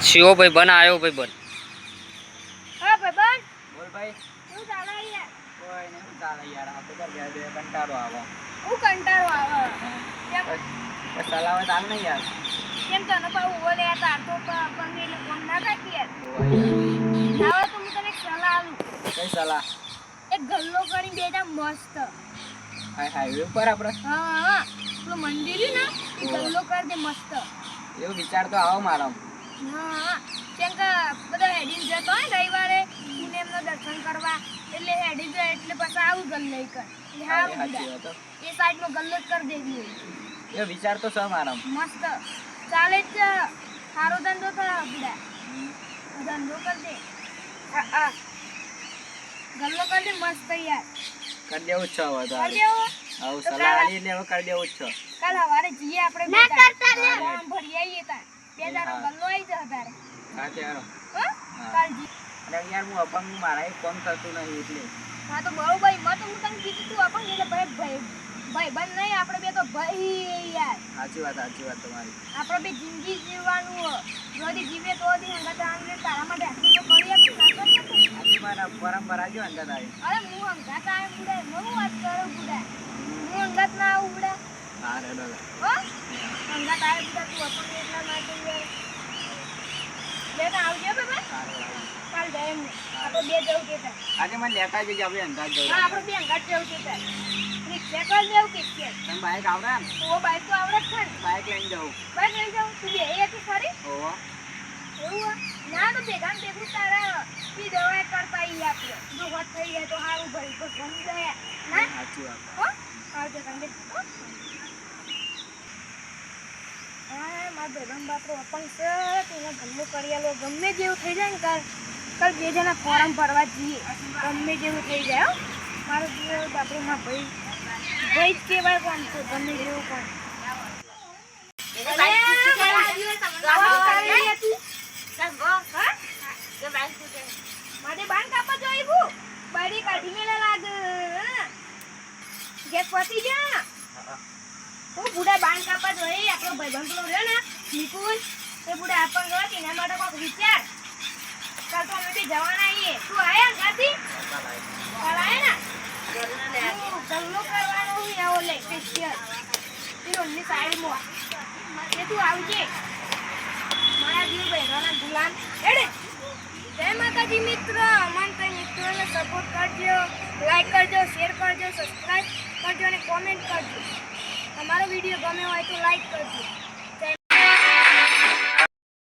શિવો ભાઈ બન આવ્યો ભાઈ બન. હા ભાઈ બન બોલ ભાઈ. શું ચાલે યાર? કોઈ નહીં, શું ચાલે યાર? આ તો ઘર બે કંટાળો આવે. હું કંટાળો આવે કેમ બસ ચલાવે ચાલ નહીં યાર. કેમ તને પાછું ઉભો લે તાર તો પંગી એટલે ફોન ના કાઢી યાર. હવે તો હું તને એક સલાહ આલું. કઈ સલાહ? એક ગલ્લો કરી બેટા મસ્ત. હાઈવે ઉપર આપણે હા પેલું મંદિર છે ને એ ગલ્લો કરી દે મસ્ત. એવું વિચાર તો આવો મારો. હા કેમ કે બધા હેડીને જતો હોય રવિવારે પૂનમનો દર્શન કરવા એટલે હેડી જાય એટલે પછી આવું ગલ્લો કર એટલે હારું સાચી બધા. વાત. એ સાઈડમાં ગલ્લો જ કરી દેવી એ વિચાર તો છે મારો. મસ્ત ચાલે જ સારો ધંધો થયો બધા ધંધો કરી દે. ગલ્લો કરી દે મસ્ત યાર. કરી દેવું જ છે હવે તો. કરી દેવો આવું સલાહ આલી એટલે હવે કરી દેવું જ છે. કાલ સવારે જઈએ આપણે ફોર્મ ભરી આવીએ તાર બે દાડો ગલ્લો આવી જશે તારે. હા ચાલો. હા કાલ જી. અરે યાર હું અપંગ, મારા એક કામ થતું નહીં એટલે. હા તો બરોબર મત હું તને કીધું તું આપણ એટલે ભાઈ બંધ નહીં આપણે બે તો ભાઈ યાર. સાચી વાત તમારી. આપણે બે જિંદગી જીવવાનું જોદી જીવે તો દી હંગત આંગલે તારા માટે આટલું તો કરી આપી ના કરી આપું. સાચી મારા પરંપરા જો અંદર આવી. અરે હું હંગાત આવે બુડા હું વાત કરું બુડા હું હંગાત ના આવું બુડા. હા રેડો. હો હંગાત આવે બુડા તું આપણ એટલા માટે બે ના આવજો બાબા કાલ જાય એમને આપણે બે જવું કેતા. આજે મને લેતા જઈએ આપણે અંદાજ જવું. હા આપણે બે હંગાત જવું કેતા. રિક્ષા કર દેવું કે તમે બાઈક આવડે ને? ઓ બાઈક તો આવડે જ છે ને. બાઈક લઈને જાઉં. બાઈક લઈ જાઉં તું બે હતી ખરી ઓહો. એવું ના તો ભેગા ને ભેગું તારા પી દવા કરતા ઈ આપણે જો વાત થઈ જાય તો સારું ભરી તો ગમી જાય ના સાચી વાત. હો આવજે કંદે હા મારા ભેગા બાપરો અપંગ છે તેને ગમ્મો કરી આલો ગમે જેવું થઈ જાય ને કાલ બે જણા ફોરમ ભરવા જઈએ ગમે જેવું થઈ જાય હો મારો જીવ બાપરો માં ભાઈ જ કેવાય કોણ છે ગમે જેવું કોણ મારે બાન કાપા જોઈવું બારી કાઢી મેલા લાગ ગેસ પતી જા હું બુડા બાન કાપા જોઈ આપણો ભાઈબંધ પેલો રહ્યો ને નિકુલ એ બુડા આપણ ગયો તેના માટે કોક વિચાર કાલ તો અમે જવાના આવીએ તું આયા ગાતી કાલ આયા ને ગલ્લો કરવાનો હું આવો લે સ્પેશિયલ તીરોની સાઈડમાં એ તું આવજે મારા જીવ બહેનોના ગુલામ એડે. જય માતાજી મિત્ર. અમન કઈ મિત્રોને સપોર્ટ કરજો, લાઈક કરજો, શેર કરજો, સબસ્ક્રાઇબ કરજો અને કોમેન્ટ કરજો. તમારો વિડીયો ગમે હોય તો લાઈક કરજો.